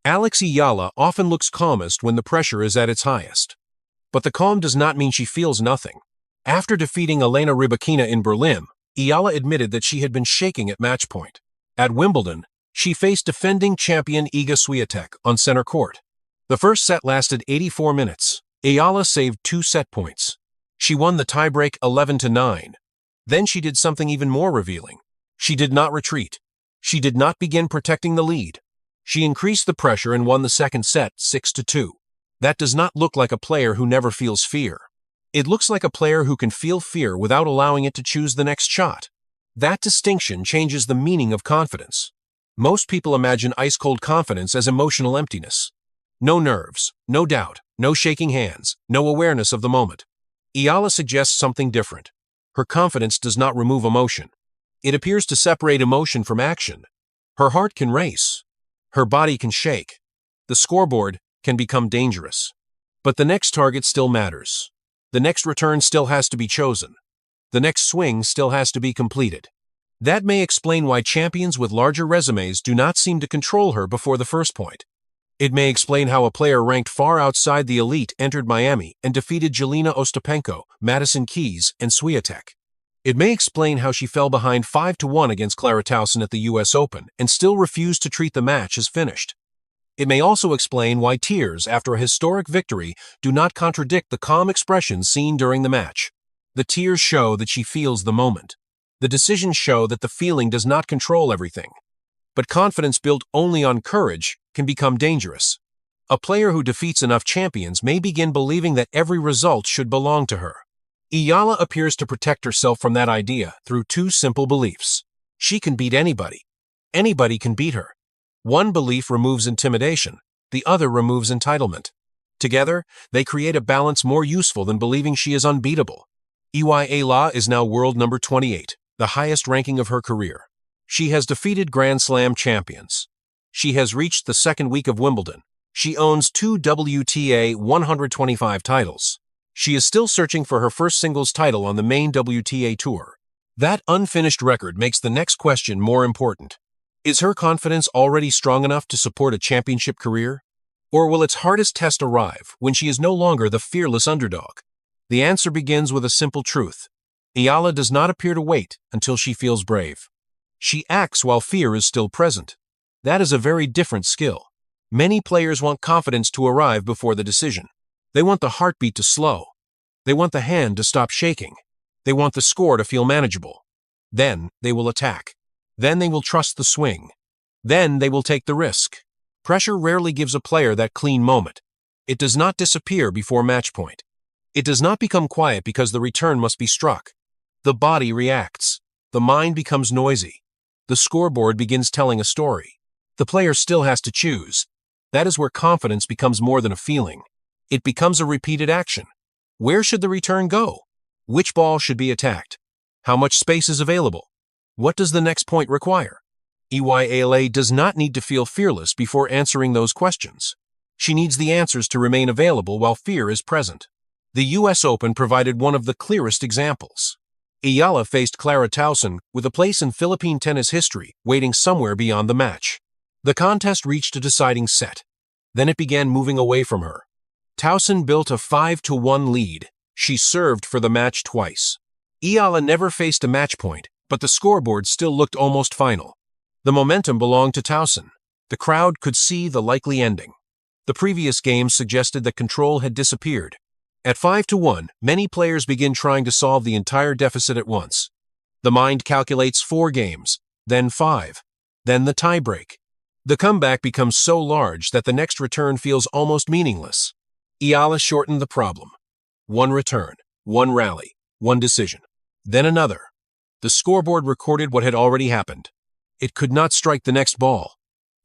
Eala often looks calmest when the pressure is at its highest. But the calm does not mean she feels nothing. After defeating Elena Rybakina in Berlin, Eala admitted that she had been shaking at match point. At Wimbledon, she faced defending champion Iga Swiatek on center court. The first set lasted 84 minutes. Eala saved 2 set points. She won the tiebreak 11-9. Then she did something even more revealing. She did not retreat. She did not begin protecting the lead. She increased the pressure and won the second set 6-2. That does not look like a player who never feels fear. It looks like a player who can feel fear without allowing it to choose the next shot. That distinction changes the meaning of confidence. Most people imagine ice-cold confidence as emotional emptiness. No nerves, no doubt, no shaking hands, no awareness of the moment. Eala suggests something different. Her confidence does not remove emotion. It appears to separate emotion from action. Her heart can race. Her body can shake. The scoreboard can become dangerous. But the next target still matters. The next return still has to be chosen. The next swing still has to be completed. That may explain why champions with larger resumes do not seem to control her before the first point. It may explain how a player ranked far outside the elite entered Miami and defeated Jelena Ostapenko, Madison Keys, and Swiatek. It may explain how she fell behind 5-1 against Clara Tauson at the US Open and still refused to treat the match as finished. It may also explain why tears after a historic victory do not contradict the calm expression seen during the match. The tears show that she feels the moment. The decisions show that the feeling does not control everything. But confidence built only on courage can become dangerous. A player who defeats enough champions may begin believing that every result should belong to her. Eala appears to protect herself from that idea through 2 simple beliefs. She can beat anybody. Anybody can beat her. One belief removes intimidation, the other removes entitlement. Together, they create a balance more useful than believing she is unbeatable. Eala is now world number 28, the highest ranking of her career. She has defeated Grand Slam champions. She has reached the second week of Wimbledon. She owns 2 WTA 125 titles. She is still searching for her first singles title on the main WTA tour. That unfinished record makes the next question more important. Is her confidence already strong enough to support a championship career? Or will its hardest test arrive when she is no longer the fearless underdog? The answer begins with a simple truth. Eala does not appear to wait until she feels brave. She acts while fear is still present. That is a very different skill. Many players want confidence to arrive before the decision. They want the heartbeat to slow. They want the hand to stop shaking. They want the score to feel manageable. Then they will attack. Then they will trust the swing. Then they will take the risk. Pressure rarely gives a player that clean moment. It does not disappear before match point. It does not become quiet because the return must be struck. The body reacts. The mind becomes noisy. The scoreboard begins telling a story. The player still has to choose. That is where confidence becomes more than a feeling. It becomes a repeated action. Where should the return go? Which ball should be attacked? How much space is available? What does the next point require? Eala does not need to feel fearless before answering those questions. She needs the answers to remain available while fear is present. The US Open provided one of the clearest examples. Eala faced Clara Tauson with a place in Philippine tennis history waiting somewhere beyond the match. The contest reached a deciding set. Then it began moving away from her. Tauson built a 5-1 lead. She served for the match twice. Eala never faced a match point, but the scoreboard still looked almost final. The momentum belonged to Tauson. The crowd could see the likely ending. The previous games suggested that control had disappeared. At 5-1, many players begin trying to solve the entire deficit at once. The mind calculates 4 games, then 5, then the tiebreak. The comeback becomes so large that the next return feels almost meaningless. Eala shortened the problem. 1 return, 1 rally, 1 decision, then another. The scoreboard recorded what had already happened. It could not strike the next ball.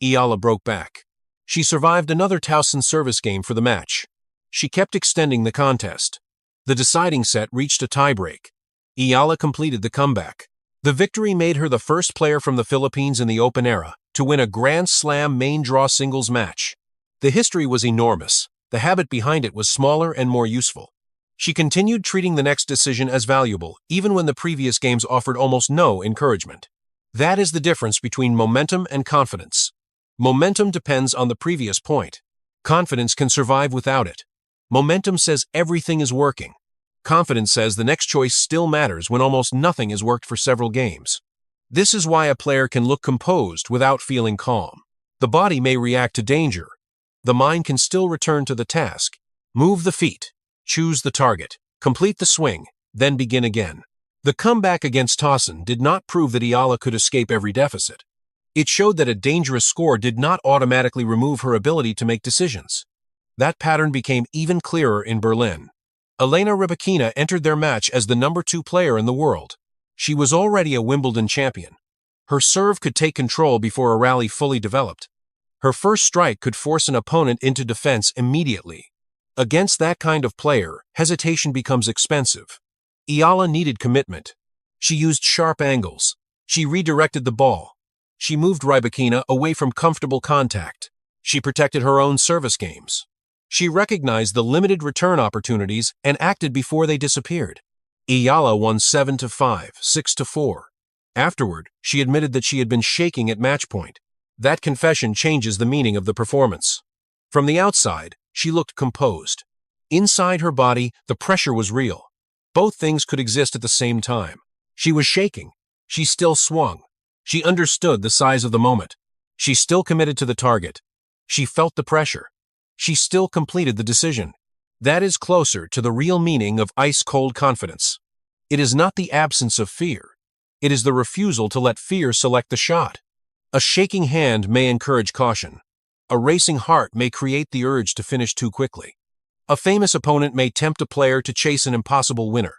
Eala broke back. She survived another Tauson service game for the match. She kept extending the contest. The deciding set reached a tiebreak. Eala completed the comeback. The victory made her the first player from the Philippines in the Open era to win a Grand Slam main draw singles match. The history was enormous. The habit behind it was smaller and more useful. She continued treating the next decision as valuable, even when the previous games offered almost no encouragement. That is the difference between momentum and confidence. Momentum depends on the previous point. Confidence can survive without it. Momentum says everything is working. Confidence says the next choice still matters when almost nothing has worked for several games. This is why a player can look composed without feeling calm. The body may react to danger. The mind can still return to the task. Move the feet, choose the target, complete the swing, then begin again. The comeback against Tauson did not prove that Eala could escape every deficit. It showed that a dangerous score did not automatically remove her ability to make decisions. That pattern became even clearer in Berlin. Elena Rybakina entered their match as the number 2 player in the world. She was already a Wimbledon champion. Her serve could take control before a rally fully developed. Her first strike could force an opponent into defense immediately. Against that kind of player, hesitation becomes expensive. Eala needed commitment. She used sharp angles. She redirected the ball. She moved Rybakina away from comfortable contact. She protected her own service games. She recognized the limited return opportunities and acted before they disappeared. Eala won 7-5, 6-4. Afterward, she admitted that she had been shaking at match point. That confession changes the meaning of the performance. From the outside, she looked composed. Inside her body, the pressure was real. Both things could exist at the same time. She was shaking. She still swung. She understood the size of the moment. She still committed to the target. She felt the pressure. She still completed the decision. That is closer to the real meaning of ice-cold confidence. It is not the absence of fear. It is the refusal to let fear select the shot. A shaking hand may encourage caution. A racing heart may create the urge to finish too quickly. A famous opponent may tempt a player to chase an impossible winner.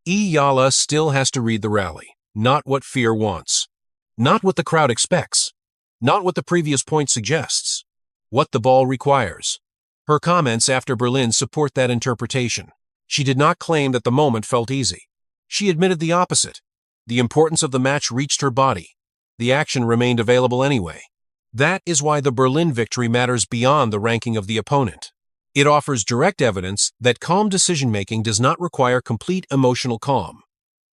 Eala still has to read the rally, not what fear wants. Not what the crowd expects. Not what the previous point suggests. What the ball requires. Her comments after Berlin support that interpretation. She did not claim that the moment felt easy. She admitted the opposite. The importance of the match reached her body. The action remained available anyway. That is why the Berlin victory matters beyond the ranking of the opponent. It offers direct evidence that calm decision-making does not require complete emotional calm.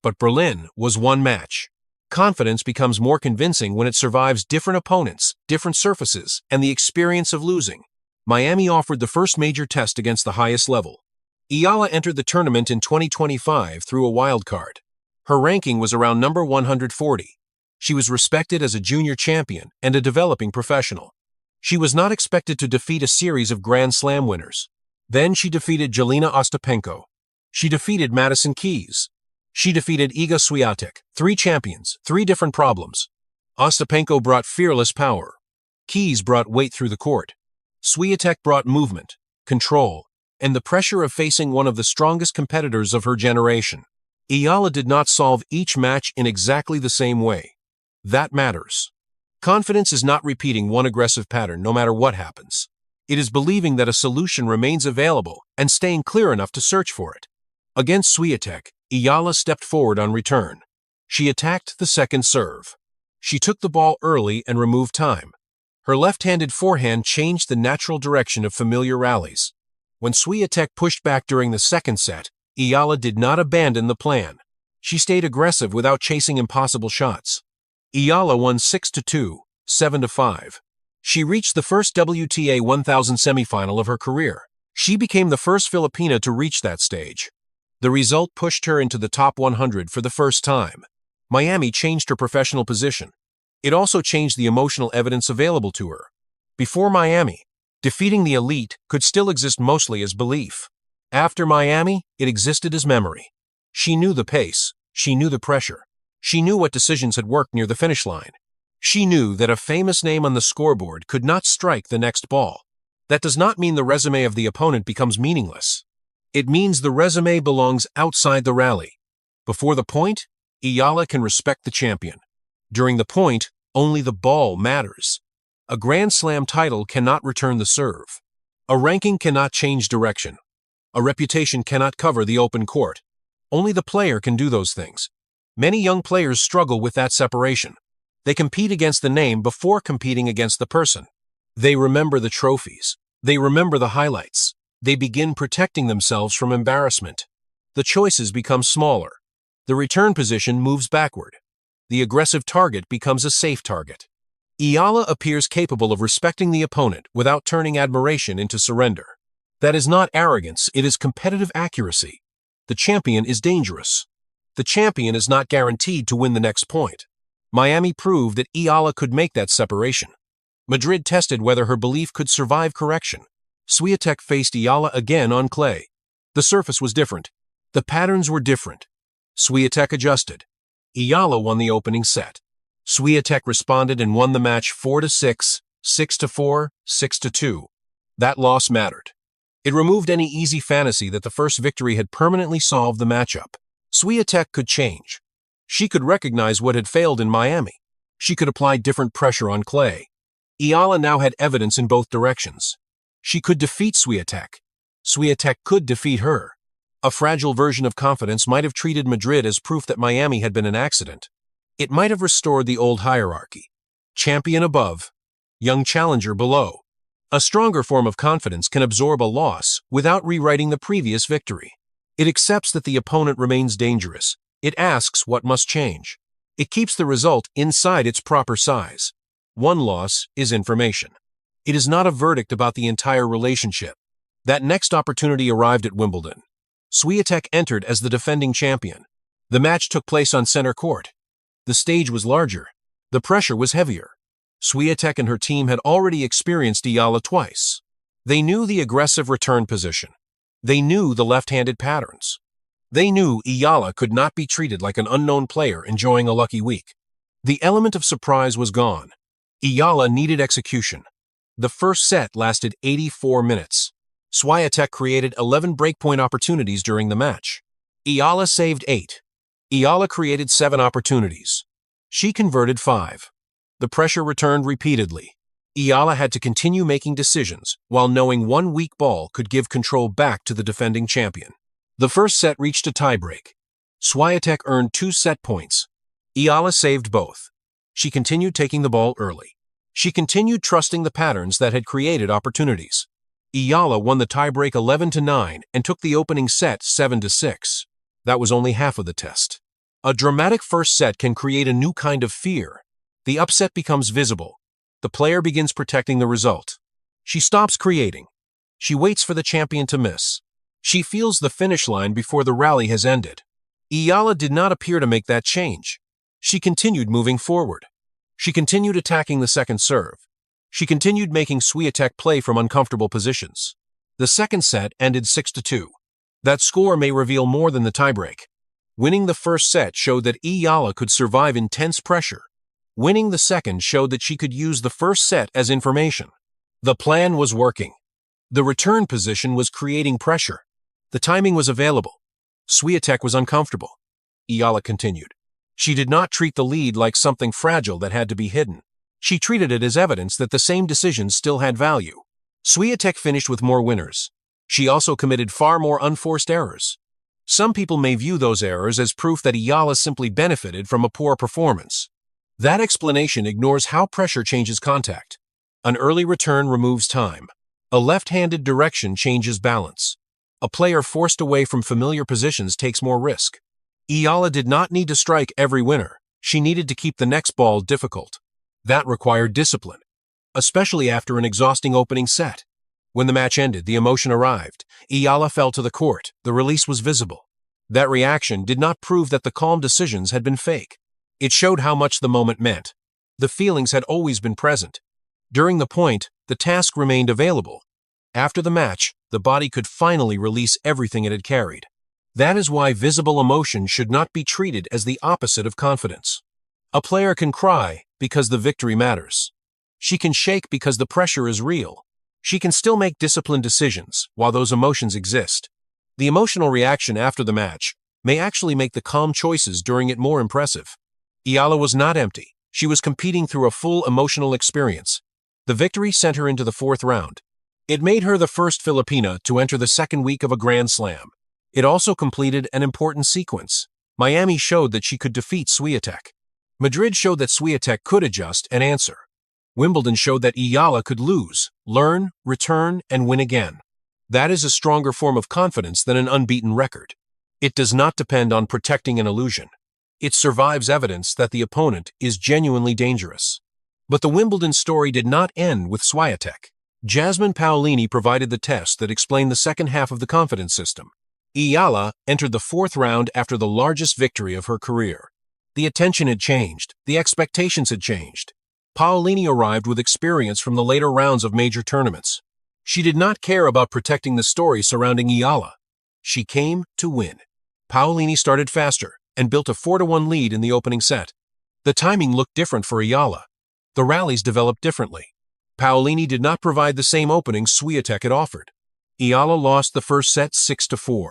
But Berlin was one match. Confidence becomes more convincing when it survives different opponents, different surfaces, and the experience of losing. Miami offered the first major test against the highest level. Eala entered the tournament in 2025 through a wild card. Her ranking was around number 140. She was respected as a junior champion and a developing professional. She was not expected to defeat a series of Grand Slam winners. Then she defeated Jelena Ostapenko. She defeated Madison Keys. She defeated Iga Swiatek. 3 champions, 3 different problems. Ostapenko brought fearless power. Keys brought weight through the court. Swiatek brought movement, control, and the pressure of facing one of the strongest competitors of her generation. Eala did not solve each match in exactly the same way. That matters. Confidence is not repeating one aggressive pattern no matter what happens. It is believing that a solution remains available and staying clear enough to search for it. Against Swiatek, Eala stepped forward on return. She attacked the second serve. She took the ball early and removed time. Her left-handed forehand changed the natural direction of familiar rallies. When Swiatek pushed back during the second set, Eala did not abandon the plan. She stayed aggressive without chasing impossible shots. Eala won 6-2, 7-5. She reached the first WTA 1000 semifinal of her career. She became the first Filipina to reach that stage. The result pushed her into the top 100 for the first time. Miami changed her professional position. It also changed the emotional evidence available to her. Before Miami, defeating the elite could still exist mostly as belief. After Miami, it existed as memory. She knew the pace. She knew the pressure. She knew what decisions had worked near the finish line. She knew that a famous name on the scoreboard could not strike the next ball. That does not mean the resume of the opponent becomes meaningless. It means the resume belongs outside the rally. Before the point, Eala can respect the champion. During the point, only the ball matters. A Grand Slam title cannot return the serve. A ranking cannot change direction. A reputation cannot cover the open court. Only the player can do those things. Many young players struggle with that separation. They compete against the name before competing against the person. They remember the trophies. They remember the highlights. They begin protecting themselves from embarrassment. The choices become smaller. The return position moves backward. The aggressive target becomes a safe target. Eala appears capable of respecting the opponent without turning admiration into surrender. That is not arrogance, it is competitive accuracy. The champion is dangerous. The champion is not guaranteed to win the next point. Miami proved that Eala could make that separation. Madrid tested whether her belief could survive correction. Swiatek faced Eala again on clay. The surface was different. The patterns were different. Swiatek adjusted. Eala won the opening set. Swiatek responded and won the match 4-6, 6-4, 6-2. That loss mattered. It removed any easy fantasy that the first victory had permanently solved the matchup. Swiatek could change. She could recognize what had failed in Miami. She could apply different pressure on clay. Eala now had evidence in both directions. She could defeat Swiatek. Swiatek could defeat her. A fragile version of confidence might have treated Madrid as proof that Miami had been an accident. It might have restored the old hierarchy. Champion above, young challenger below. A stronger form of confidence can absorb a loss without rewriting the previous victory. It accepts that the opponent remains dangerous. It asks what must change. It keeps the result inside its proper size. One loss is information. It is not a verdict about the entire relationship. That next opportunity arrived at Wimbledon. Swiatek entered as the defending champion. The match took place on center court. The stage was larger. The pressure was heavier. Swiatek and her team had already experienced Eala twice. They knew the aggressive return position. They knew the left-handed patterns. They knew Eala could not be treated like an unknown player enjoying a lucky week. The element of surprise was gone. Eala needed execution. The first set lasted 84 minutes. Swiatek created 11 breakpoint opportunities during the match. Eala saved 8. Eala created 7 opportunities. She converted 5. The pressure returned repeatedly. Eala had to continue making decisions while knowing one weak ball could give control back to the defending champion. The first set reached a tiebreak. Swiatek earned 2 set points. Eala saved both. She continued taking the ball early. She continued trusting the patterns that had created opportunities. Eala won the tiebreak 11-9 and took the opening set 7-6. That was only half of the test. A dramatic first set can create a new kind of fear. The upset becomes visible. The player begins protecting the result. She stops creating. She waits for the champion to miss. She feels the finish line before the rally has ended. Eala did not appear to make that change. She continued moving forward. She continued attacking the second serve. She continued making Swiatek play from uncomfortable positions. The second set ended 6-2. That score may reveal more than the tiebreak. Winning the first set showed that Eala could survive intense pressure. Winning the second showed that she could use the first set as information. The plan was working. The return position was creating pressure. The timing was available. Swiatek was uncomfortable. Eala continued. She did not treat the lead like something fragile that had to be hidden. She treated it as evidence that the same decisions still had value. Swiatek finished with more winners. She also committed far more unforced errors. Some people may view those errors as proof that Eala simply benefited from a poor performance. That explanation ignores how pressure changes contact. An early return removes time. A left-handed direction changes balance. A player forced away from familiar positions takes more risk. Eala did not need to strike every winner. She needed to keep the next ball difficult. That required discipline, especially after an exhausting opening set. When the match ended, the emotion arrived. Eala fell to the court. The release was visible. That reaction did not prove that the calm decisions had been fake. It showed how much the moment meant. The feelings had always been present. During the point, the task remained available. After the match, the body could finally release everything it had carried. That is why visible emotion should not be treated as the opposite of confidence. A player can cry because the victory matters. She can shake because the pressure is real. She can still make disciplined decisions while those emotions exist. The emotional reaction after the match may actually make the calm choices during it more impressive. Eala was not empty. She was competing through a full emotional experience. The victory sent her into the 4th round. It made her the first Filipina to enter the second week of a Grand Slam. It also completed an important sequence. Miami showed that she could defeat Swiatek. Madrid showed that Swiatek could adjust and answer. Wimbledon showed that Eala could lose, learn, return, and win again. That is a stronger form of confidence than an unbeaten record. It does not depend on protecting an illusion. It survives evidence that the opponent is genuinely dangerous. But the Wimbledon story did not end with Swiatek. Jasmine Paolini provided the test that explained the second half of the confidence system. Eala entered the fourth round after the largest victory of her career. The attention had changed. The expectations had changed. Paolini arrived with experience from the later rounds of major tournaments. She did not care about protecting the story surrounding Eala. She came to win. Paolini started faster and built a 4-1 lead in the opening set. The timing looked different for Eala. The rallies developed differently. Paolini did not provide the same opening Swiatek had offered. Eala lost the first set 6-4.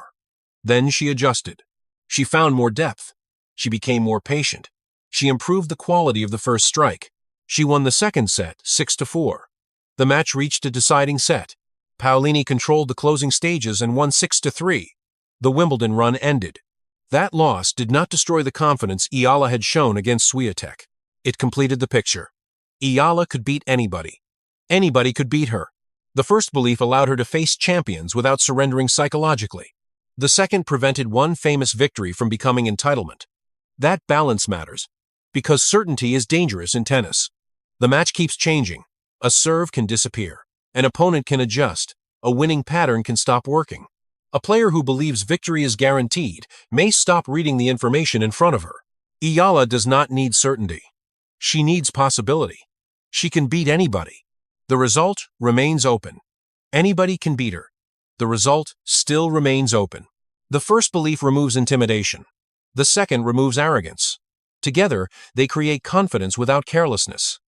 Then she adjusted. She found more depth. She became more patient. She improved the quality of the first strike. She won the second set 6-4. The match reached a deciding set. Paolini controlled the closing stages and won 6-3. The Wimbledon run ended. That loss did not destroy the confidence Eala had shown against Swiatek. It completed the picture. Eala could beat anybody. Anybody could beat her. The first belief allowed her to face champions without surrendering psychologically. The second prevented one famous victory from becoming entitlement. That balance matters, because certainty is dangerous in tennis. The match keeps changing. A serve can disappear. An opponent can adjust. A winning pattern can stop working. A player who believes victory is guaranteed may stop reading the information in front of her. Eala does not need certainty. She needs possibility. She can beat anybody. The result remains open. Anybody can beat her. The result still remains open. The first belief removes intimidation. The second removes arrogance. Together, they create confidence without carelessness.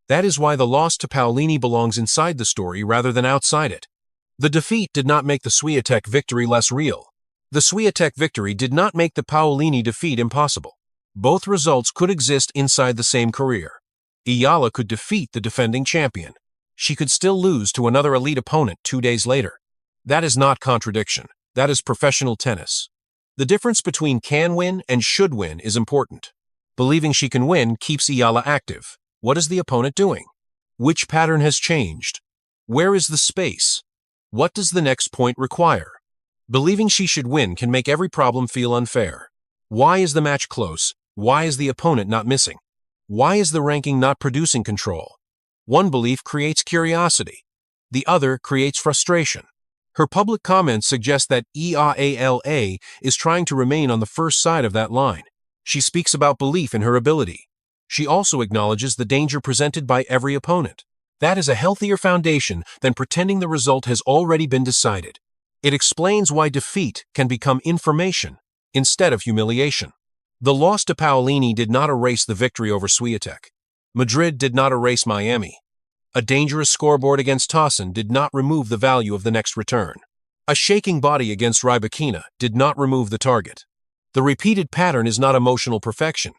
That is why the loss to Paolini belongs inside the story rather than outside it. The defeat did not make the Swiatek victory less real. The Swiatek victory did not make the Paolini defeat impossible. Both results could exist inside the same career. Eala could defeat the defending champion. She could still lose to another elite opponent 2 days later. That is not contradiction. That is professional tennis. The difference between can win and should win is important. Believing she can win keeps Eala active. What is the opponent doing? Which pattern has changed? Where is the space? What does the next point require? Believing she should win can make every problem feel unfair. Why is the match close? Why is the opponent not missing? Why is the ranking not producing control? One belief creates curiosity. The other creates frustration. Her public comments suggest that Eala is trying to remain on the first side of that line. She speaks about belief in her ability. She also acknowledges the danger presented by every opponent. That is a healthier foundation than pretending the result has already been decided. It explains why defeat can become information instead of humiliation. The loss to Paolini did not erase the victory over Swiatek. Madrid did not erase Miami. A dangerous scoreboard against Tauson did not remove the value of the next return. A shaking body against Rybakina did not remove the target. The repeated pattern is not emotional perfection.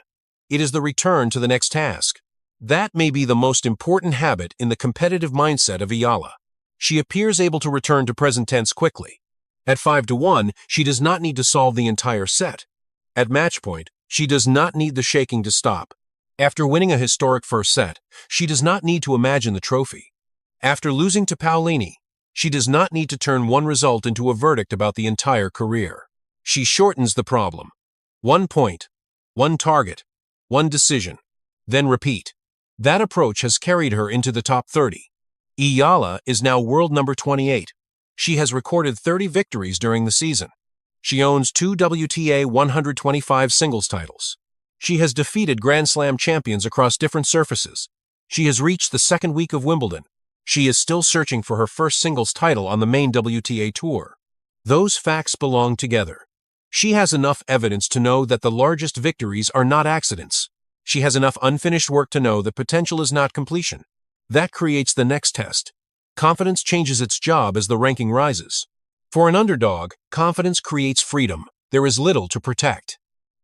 It is the return to the next task. That may be the most important habit in the competitive mindset of Eala. She appears able to return to present tense quickly. At 5-1, she does not need to solve the entire set. At match point, she does not need the shaking to stop. After winning a historic first set, she does not need to imagine the trophy. After losing to Paolini, she does not need to turn one result into a verdict about the entire career. She shortens the problem. 1 point, 1 target, 1 decision, then repeat. That approach has carried her into the top 30. Eala is now world number 28. She has recorded 30 victories during the season. She owns 2 WTA 125 singles titles. She has defeated Grand Slam champions across different surfaces. She has reached the second week of Wimbledon. She is still searching for her first singles title on the main WTA tour. Those facts belong together. She has enough evidence to know that the largest victories are not accidents. She has enough unfinished work to know that potential is not completion. That creates the next test. Confidence changes its job as the ranking rises. For an underdog, confidence creates freedom. There is little to protect.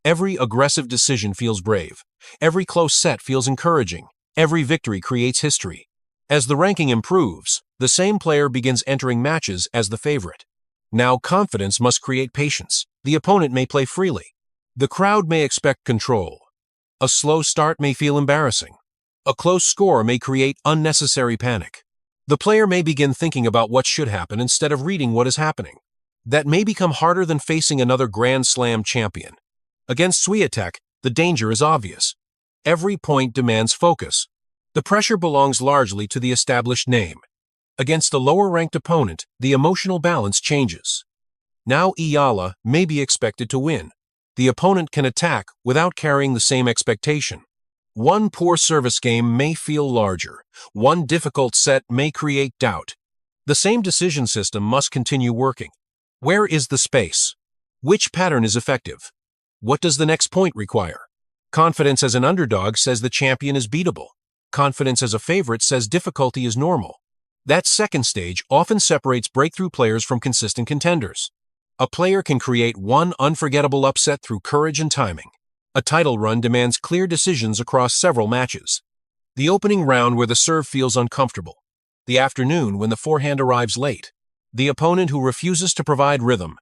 Every aggressive decision feels brave. Every close set feels encouraging. Every victory creates history. As the ranking improves, the same player begins entering matches as the favorite. Now confidence must create patience. The opponent may play freely. The crowd may expect control. A slow start may feel embarrassing. A close score may create unnecessary panic. The player may begin thinking about what should happen instead of reading what is happening. That may become harder than facing another Grand Slam champion. Against Swiatek, the danger is obvious. Every point demands focus. The pressure belongs largely to the established name. Against a lower-ranked opponent, the emotional balance changes. Now Eala may be expected to win. The opponent can attack without carrying the same expectation. One poor service game may feel larger. One difficult set may create doubt. The same decision system must continue working. Where is the space? Which pattern is effective? What does the next point require? Confidence as an underdog says the champion is beatable. Confidence as a favorite says difficulty is normal. That second stage often separates breakthrough players from consistent contenders. A player can create one unforgettable upset through courage and timing. A title run demands clear decisions across several matches. The opening round where the serve feels uncomfortable. The afternoon when the forehand arrives late. The opponent who refuses to provide rhythm.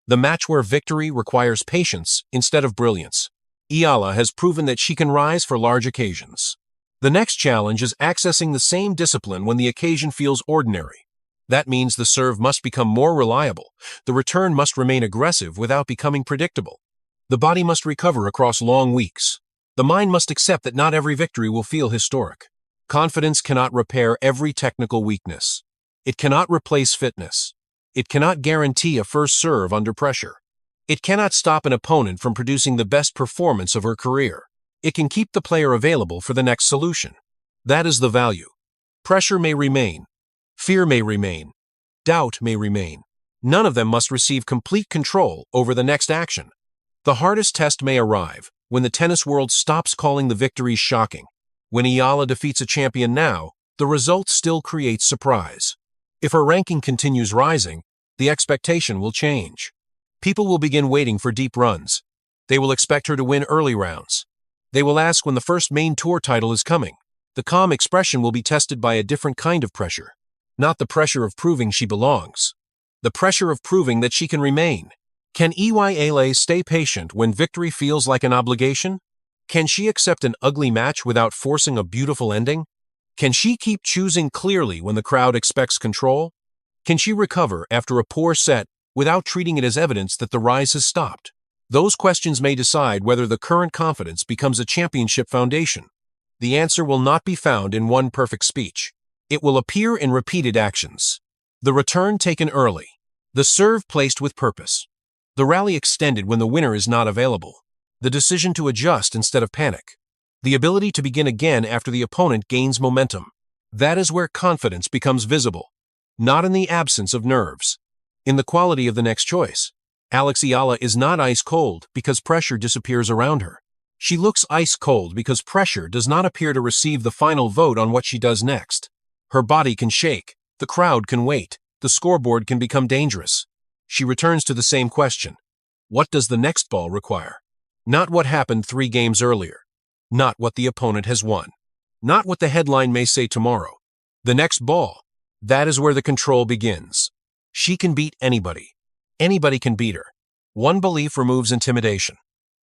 The match where victory requires patience instead of brilliance. Eala has proven that she can rise for large occasions. The next challenge is accessing the same discipline when the occasion feels ordinary. That means the serve must become more reliable. The return must remain aggressive without becoming predictable. The body must recover across long weeks. The mind must accept that not every victory will feel historic. Confidence cannot repair every technical weakness. It cannot replace fitness. It cannot guarantee a first serve under pressure. It cannot stop an opponent from producing the best performance of her career. It can keep the player available for the next solution. That is the value. Pressure may remain. Fear may remain. Doubt may remain. None of them must receive complete control over the next action. The hardest test may arrive when the tennis world stops calling the victories shocking. When Eala defeats a champion now, the result still creates surprise. If her ranking continues rising, the expectation will change. People will begin waiting for deep runs. They will expect her to win early rounds. They will ask when the first main tour title is coming. The calm expression will be tested by a different kind of pressure. Not the pressure of proving she belongs. The pressure of proving that she can remain. Can Eala stay patient when victory feels like an obligation? Can she accept an ugly match without forcing a beautiful ending? Can she keep choosing clearly when the crowd expects control? Can she recover after a poor set without treating it as evidence that the rise has stopped? Those questions may decide whether the current confidence becomes a championship foundation. The answer will not be found in one perfect speech. It will appear in repeated actions. The return taken early. The serve placed with purpose. The rally extended when the winner is not available. The decision to adjust instead of panic. The ability to begin again after the opponent gains momentum. That is where confidence becomes visible. Not in the absence of nerves. In the quality of the next choice. Eala is not ice-cold because pressure disappears around her. She looks ice-cold because pressure does not appear to receive the final vote on what she does next. Her body can shake. The crowd can wait. The scoreboard can become dangerous. She returns to the same question. What does the next ball require? Not what happened 3 games earlier. Not what the opponent has won. Not what the headline may say tomorrow. The next ball. That is where the control begins. She can beat anybody. Anybody can beat her. One belief removes intimidation.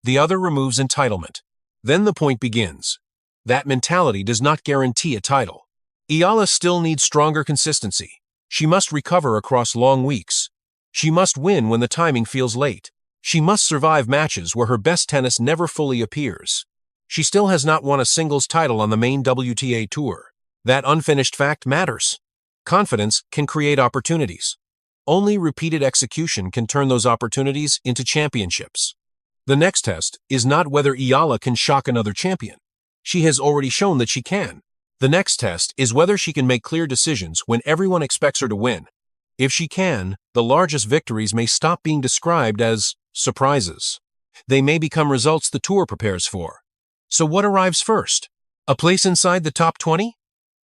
The other removes entitlement. Then the point begins. That mentality does not guarantee a title. Eala still needs stronger consistency. She must recover across long weeks. She must win when the timing feels late. She must survive matches where her best tennis never fully appears. She still has not won a singles title on the main WTA tour. That unfinished fact matters. Confidence can create opportunities. Only repeated execution can turn those opportunities into championships. The next test is not whether Eala can shock another champion. She has already shown that she can. The next test is whether she can make clear decisions when everyone expects her to win. If she can, the largest victories may stop being described as surprises. They may become results the tour prepares for. So what arrives first? A place inside the top 20?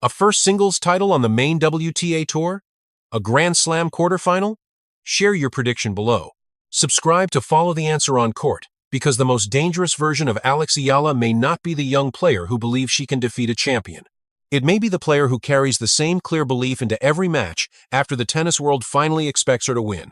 A first singles title on the main WTA tour? A Grand Slam quarterfinal? Share your prediction below. Subscribe to follow the answer on court, because the most dangerous version of Eala may not be the young player who believes she can defeat a champion. It may be the player who carries the same clear belief into every match after the tennis world finally expects her to win.